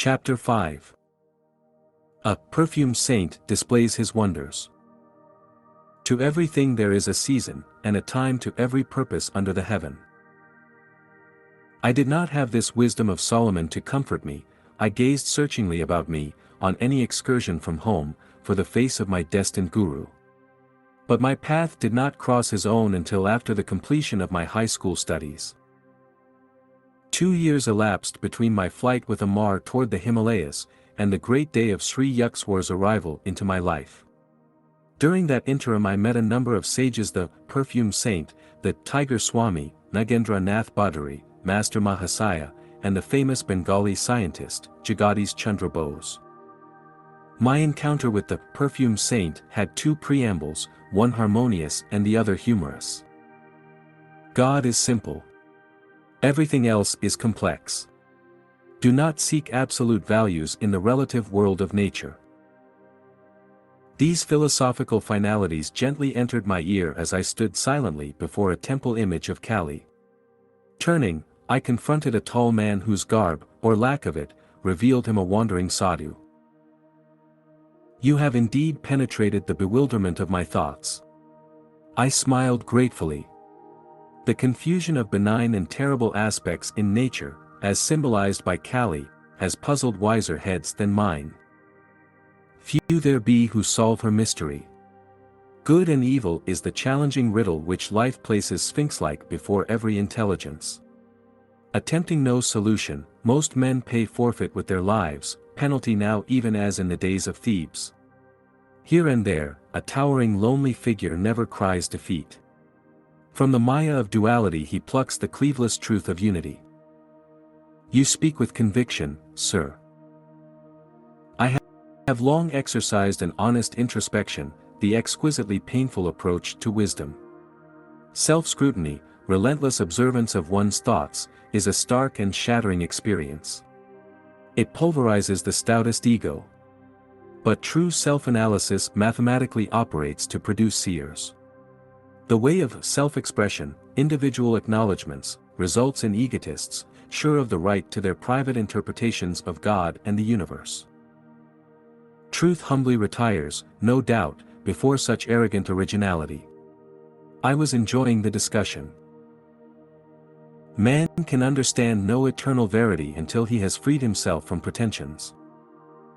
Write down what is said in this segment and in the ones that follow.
Chapter 5. A perfumed saint displays his wonders. To everything there is a season, and a time to every purpose under the heaven. I did not have this wisdom of Solomon to comfort me. I gazed searchingly about me, on any excursion from home, for the face of my destined guru. But my path did not cross his own until after the completion of my high school studies. 2 years elapsed between my flight with Amar toward the Himalayas, and the great day of 𝑧𝙤𝒈𝙖𝒏𝙖𝒏𝙙𝒂'𝒔 arrival into my life. During that interim I met a number of sages, the perfumed saint, the Tiger Swami, Nagendra Nath Bhaduri, Master Mahasaya, and the famous Bengali scientist, Jagadish Chandra Bose. My encounter with the perfumed saint had 2 preambles, one harmonious and the other humorous. God is simple. Everything else is complex. Do not seek absolute values in the relative world of nature. These philosophical finalities gently entered my ear as I stood silently before a temple image of Kali. Turning, I confronted a tall man whose garb, or lack of it, revealed him a wandering sadhu. You have indeed penetrated the bewilderment of my thoughts. I smiled gratefully. The confusion of benign and terrible aspects in nature, as symbolized by Kali, has puzzled wiser heads than mine. Few there be who solve her mystery. Good and evil is the challenging riddle which life places sphinx-like before every intelligence. Attempting no solution, most men pay forfeit with their lives, penalty now even as in the days of Thebes. Here and there, a towering lonely figure never cries defeat. From the maya of duality he plucks the cleaveless truth of unity. You speak with conviction, sir. I have long exercised an honest introspection, the exquisitely painful approach to wisdom. Self-scrutiny, relentless observance of one's thoughts, is a stark and shattering experience. It pulverizes the stoutest ego. But true self-analysis mathematically operates to produce seers. The way of self-expression, individual acknowledgments, results in egotists, sure of the right to their private interpretations of God and the universe. Truth humbly retires, no doubt, before such arrogant originality. I was enjoying the discussion. Man can understand no eternal verity until he has freed himself from pretensions.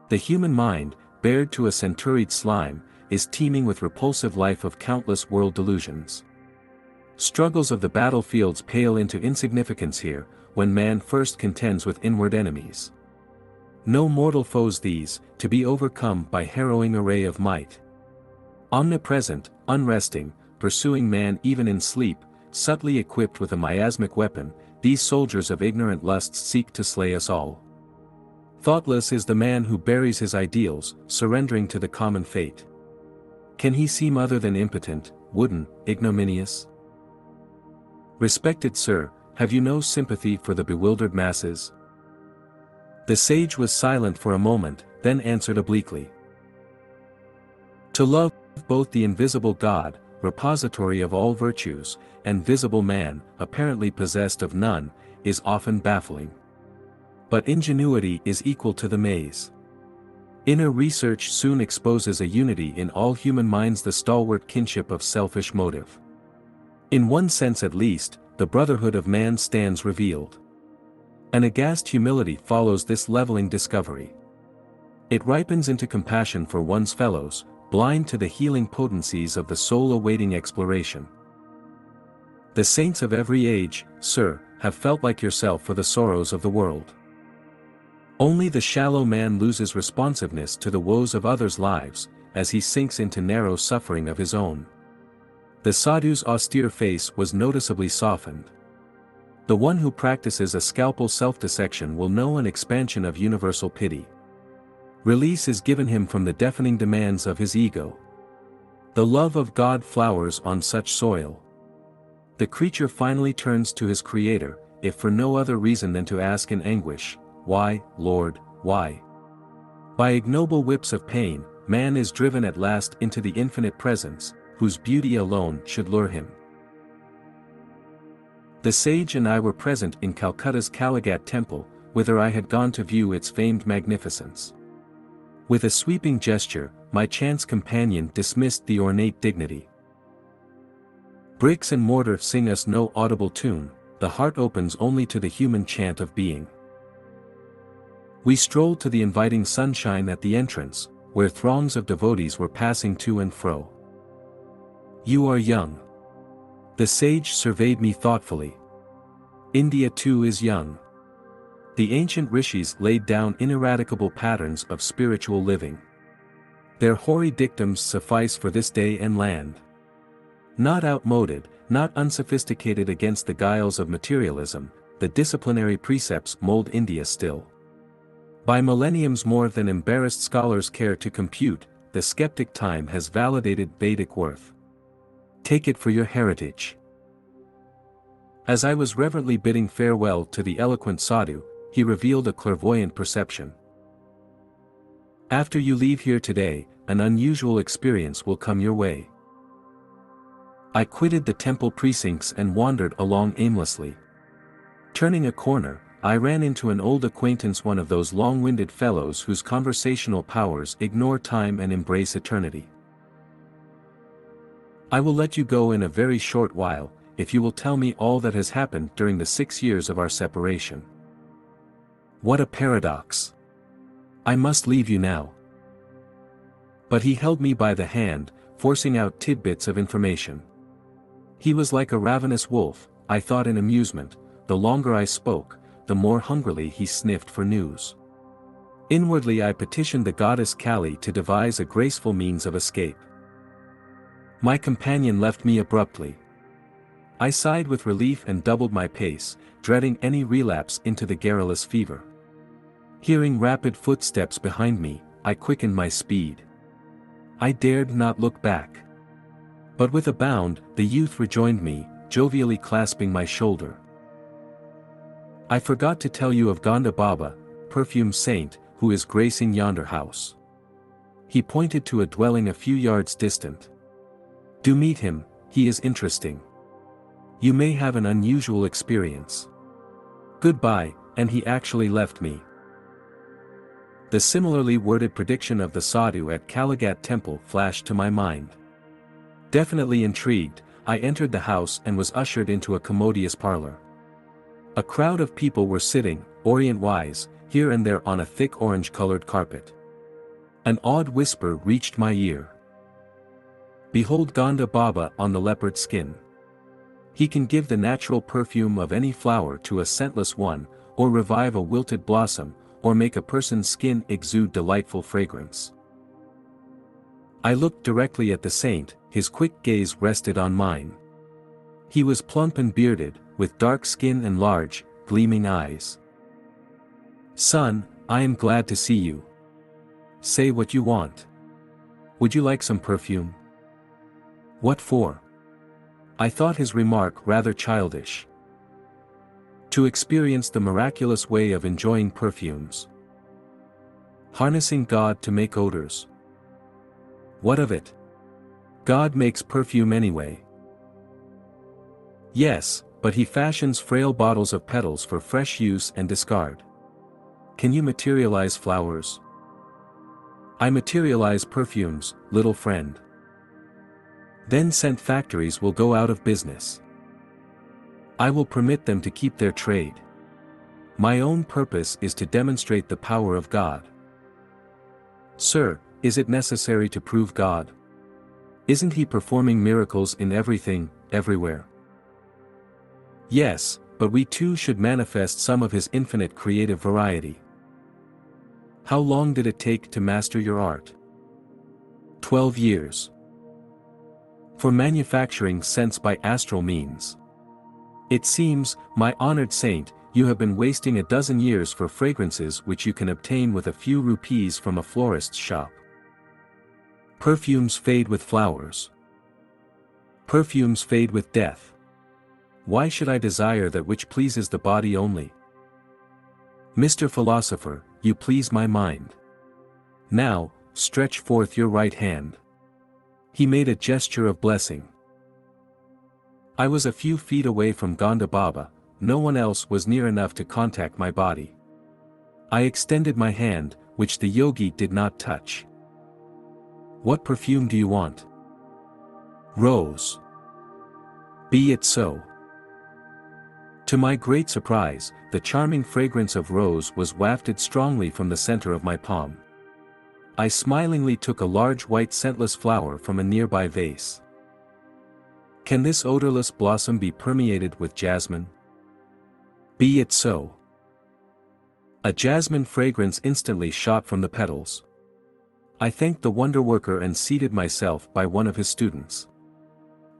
The human mind, bared to a centuried slime, is teeming with repulsive life of countless world delusions. Struggles of the battlefields pale into insignificance here, when man first contends with inward enemies. No mortal foes these, to be overcome by harrowing array of might. Omnipresent, unresting, pursuing man even in sleep, subtly equipped with a miasmic weapon, these soldiers of ignorant lusts seek to slay us all. Thoughtless is the man who buries his ideals, surrendering to the common fate. Can he seem other than impotent, wooden, ignominious? Respected sir, have you no sympathy for the bewildered masses? The sage was silent for a moment, then answered obliquely. To love both the invisible God, repository of all virtues, and visible man, apparently possessed of none, is often baffling. But ingenuity is equal to the maze. Inner research soon exposes a unity in all human minds, the stalwart kinship of selfish motive. In one sense at least, the brotherhood of man stands revealed. An aghast humility follows this leveling discovery. It ripens into compassion for one's fellows, blind to the healing potencies of the soul awaiting exploration. The saints of every age, sir, have felt like yourself for the sorrows of the world. Only the shallow man loses responsiveness to the woes of others' lives, as he sinks into narrow suffering of his own. The sadhu's austere face was noticeably softened. The one who practices a scalpel self-dissection will know an expansion of universal pity. Release is given him from the deafening demands of his ego. The love of God flowers on such soil. The creature finally turns to his Creator, if for no other reason than to ask in anguish, "Why, Lord, why?" By ignoble whips of pain, man is driven at last into the infinite presence, whose beauty alone should lure him. The sage and I were present in Calcutta's Kalighat temple, whither I had gone to view its famed magnificence. With a sweeping gesture, my chance companion dismissed the ornate dignity. Bricks and mortar sing us no audible tune, the heart opens only to the human chant of being. We strolled to the inviting sunshine at the entrance, where throngs of devotees were passing to and fro. "You are young." The sage surveyed me thoughtfully. "India too is young." The ancient rishis laid down ineradicable patterns of spiritual living. Their hoary dictums suffice for this day and land. Not outmoded, not unsophisticated against the guiles of materialism, the disciplinary precepts mold India still. By millenniums more than embarrassed scholars care to compute, the skeptic time has validated Vedic worth. Take it for your heritage. As I was reverently bidding farewell to the eloquent sadhu, he revealed a clairvoyant perception. "After you leave here today, an unusual experience will come your way." I quitted the temple precincts and wandered along aimlessly. Turning a corner, I ran into an old acquaintance, one of those long-winded fellows whose conversational powers ignore time and embrace eternity. "I will let you go in a very short while, if you will tell me all that has happened during the 6 years of our separation." What a paradox! I must leave you now. But he held me by the hand, forcing out tidbits of information. He was like a ravenous wolf, I thought in amusement. The longer I spoke, the more hungrily he sniffed for news. Inwardly I petitioned the goddess Kali to devise a graceful means of escape. My companion left me abruptly. I sighed with relief and doubled my pace, dreading any relapse into the garrulous fever. Hearing rapid footsteps behind me, I quickened my speed. I dared not look back. But with a bound, the youth rejoined me, jovially clasping my shoulder. "I forgot to tell you of Ganda Baba, perfume saint, who is gracing yonder house." He pointed to a dwelling a few yards distant. "Do meet him, he is interesting. You may have an unusual experience. Goodbye," and he actually left me. The similarly worded prediction of the sadhu at Calcutta temple flashed to my mind. Definitely intrigued, I entered the house and was ushered into a commodious parlor. A crowd of people were sitting, Orient-wise, here and there on a thick orange-colored carpet. An odd whisper reached my ear. "Behold Ganda Baba on the leopard skin. He can give the natural perfume of any flower to a scentless one, or revive a wilted blossom, or make a person's skin exude delightful fragrance." I looked directly at the saint, his quick gaze rested on mine. He was plump and bearded, with dark skin and large, gleaming eyes. "Son, I am glad to see you. Say what you want. Would you like some perfume?" "What for?" I thought his remark rather childish. "To experience the miraculous way of enjoying perfumes. Harnessing God to make odors." "What of it? God makes perfume anyway." "Yes, but he fashions frail bottles of petals for fresh use and discard. Can you materialize flowers?" "I materialize perfumes, little friend." "Then scent factories will go out of business. I will permit them to keep their trade. My own purpose is to demonstrate the power of God." "Sir, is it necessary to prove God? Isn't he performing miracles in everything, everywhere?" "Yes, but we too should manifest some of his infinite creative variety." "How long did it take to master your art?" 12 years. "For manufacturing scents by astral means. It seems, my honored saint, you have been wasting a dozen years for fragrances which you can obtain with a few rupees from a florist's shop." "Perfumes fade with flowers. Perfumes fade with death. Why should I desire that which pleases the body only?" "Mr. Philosopher, you please my mind. Now, stretch forth your right hand." He made a gesture of blessing. I was a few feet away from Ganda Baba, no one else was near enough to contact my body. I extended my hand, which the yogi did not touch. "What perfume do you want?" "Rose." "Be it so." To my great surprise, the charming fragrance of rose was wafted strongly from the center of my palm. I smilingly took a large white scentless flower from a nearby vase. "Can this odorless blossom be permeated with jasmine?" "Be it so." A jasmine fragrance instantly shot from the petals. I thanked the wonder-worker and seated myself by one of his students.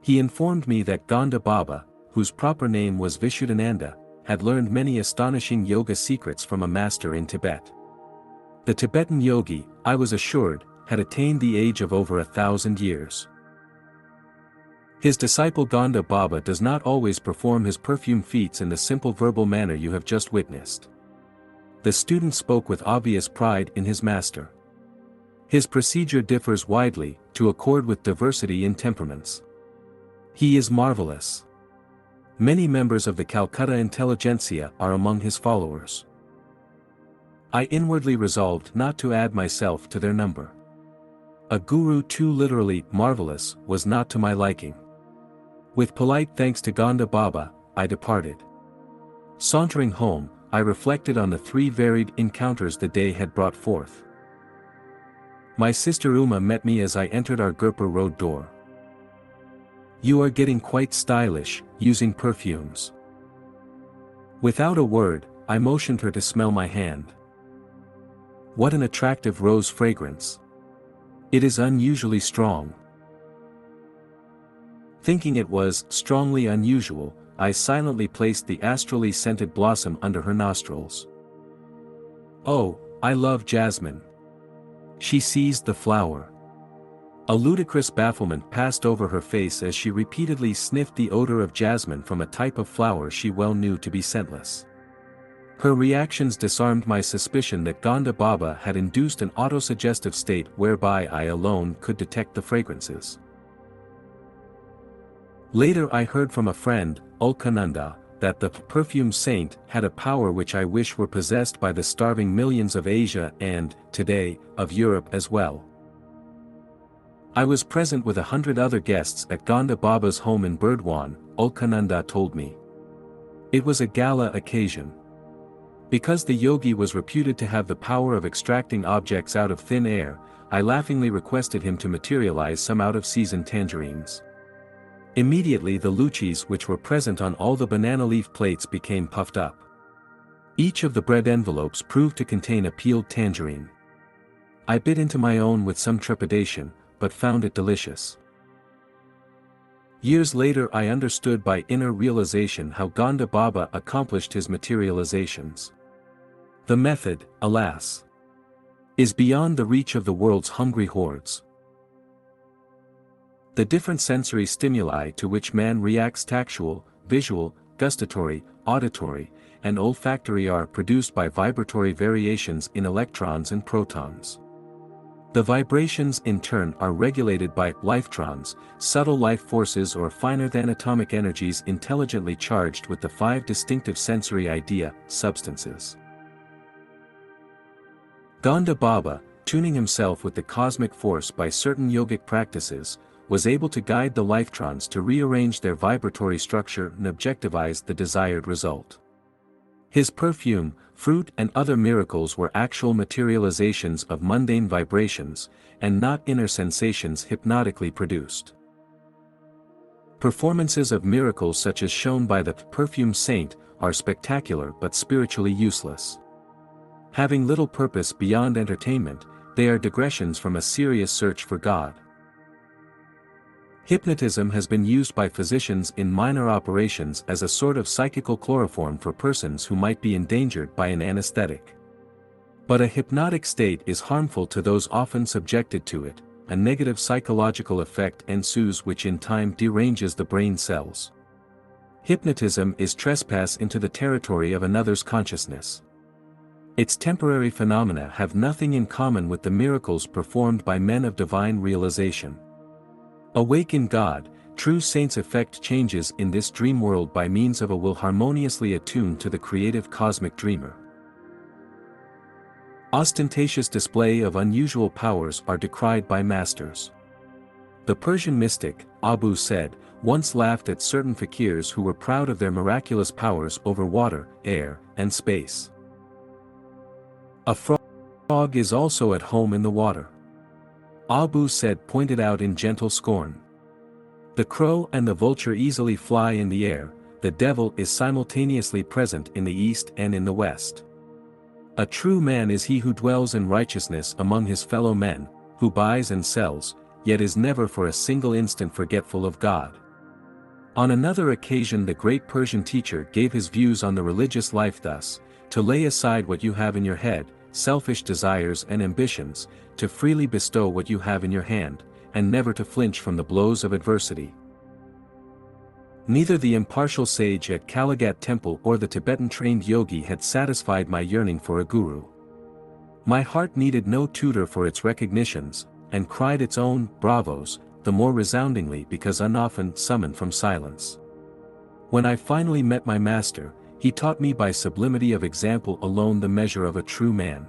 He informed me that Gonda Baba, whose proper name was Vishuddhananda, had learned many astonishing yoga secrets from a master in Tibet. The Tibetan yogi, I was assured, had attained the age of over 1,000 years. His disciple Gonda Baba does not always perform his perfume feats in the simple verbal manner you have just witnessed. The student spoke with obvious pride in his master. His procedure differs widely, to accord with diversity in temperaments. He is marvelous. Many members of the Calcutta intelligentsia are among his followers. I inwardly resolved not to add myself to their number. A guru too literally marvelous was not to my liking. With polite thanks to Gonda Baba, I departed. Sauntering home, I reflected on the 3 varied encounters the day had brought forth. My sister Uma met me as I entered our 𝑺𝙧𝒊𝙩𝒉 road door. "You are getting quite stylish, using perfumes." Without a word, I motioned her to smell my hand. What an attractive rose fragrance. It is unusually strong. Thinking it was strongly unusual, I silently placed the astrally scented blossom under her nostrils. "Oh, I love jasmine." She seized the flower. A ludicrous bafflement passed over her face as she repeatedly sniffed the odor of jasmine from a type of flower she well knew to be scentless. Her reactions disarmed my suspicion that Gonda Baba had induced an autosuggestive state whereby I alone could detect the fragrances. Later I heard from a friend, 𝒀𝒊𝙁, that the perfume saint had a power which I wish were possessed by the starving millions of Asia and, today, of Europe as well. I was present with 100 other guests at Gonda Baba's home in Burdwan, 𝒀𝒊𝙁 told me. It was a gala occasion. Because the yogi was reputed to have the power of extracting objects out of thin air, I laughingly requested him to materialize some out-of-season tangerines. Immediately the luchis which were present on all the banana leaf plates became puffed up. Each of the bread envelopes proved to contain a peeled tangerine. I bit into my own with some trepidation, but found it delicious. Years later I understood by inner realization how Gonda Baba accomplished his materializations. The method, alas, is beyond the reach of the world's hungry hordes. The different sensory stimuli to which man reacts tactual, visual, gustatory, auditory, and olfactory are produced by vibratory variations in electrons and protons. The vibrations in turn are regulated by lifetrons, subtle life forces or finer than atomic energies intelligently charged with the 5 distinctive sensory idea substances. Gonda Baba, tuning himself with the cosmic force by certain yogic practices, was able to guide the lifetrons to rearrange their vibratory structure and objectivize the desired result. His perfume, fruit and other miracles were actual materializations of mundane vibrations, and not inner sensations hypnotically produced. Performances of miracles such as shown by the perfume saint are spectacular but spiritually useless. Having little purpose beyond entertainment, they are digressions from a serious search for God. Hypnotism has been used by physicians in minor operations as a sort of psychical chloroform for persons who might be endangered by an anesthetic. But a hypnotic state is harmful to those often subjected to it, a negative psychological effect ensues which in time deranges the brain cells. Hypnotism is trespass into the territory of another's consciousness. Its temporary phenomena have nothing in common with the miracles performed by men of divine realization. Awake in God, true saints effect changes in this dream world by means of a will harmoniously attuned to the creative cosmic dreamer. Ostentatious display of unusual powers are decried by masters. The Persian mystic, 𝒂𝒐𝙂, once laughed at certain fakirs who were proud of their miraculous powers over water, air, and space. A frog is also at home in the water. 𝒂𝒐𝙂 pointed out in gentle scorn. The crow and the vulture easily fly in the air, the devil is simultaneously present in the east and in the west. A true man is he who dwells in righteousness among his fellow men, who buys and sells, yet is never for a single instant forgetful of God. On another occasion the great Persian teacher gave his views on the religious life thus: to lay aside what you have in your head, selfish desires and ambitions, to freely bestow what you have in your hand, and never to flinch from the blows of adversity. Neither the impartial sage at Calcutta temple or the Tibetan-trained yogi had satisfied my yearning for a guru. My heart needed no tutor for its recognitions, and cried its own bravos, the more resoundingly because unoften summoned from silence. When I finally met my master, he taught me by sublimity of example alone the measure of a true man.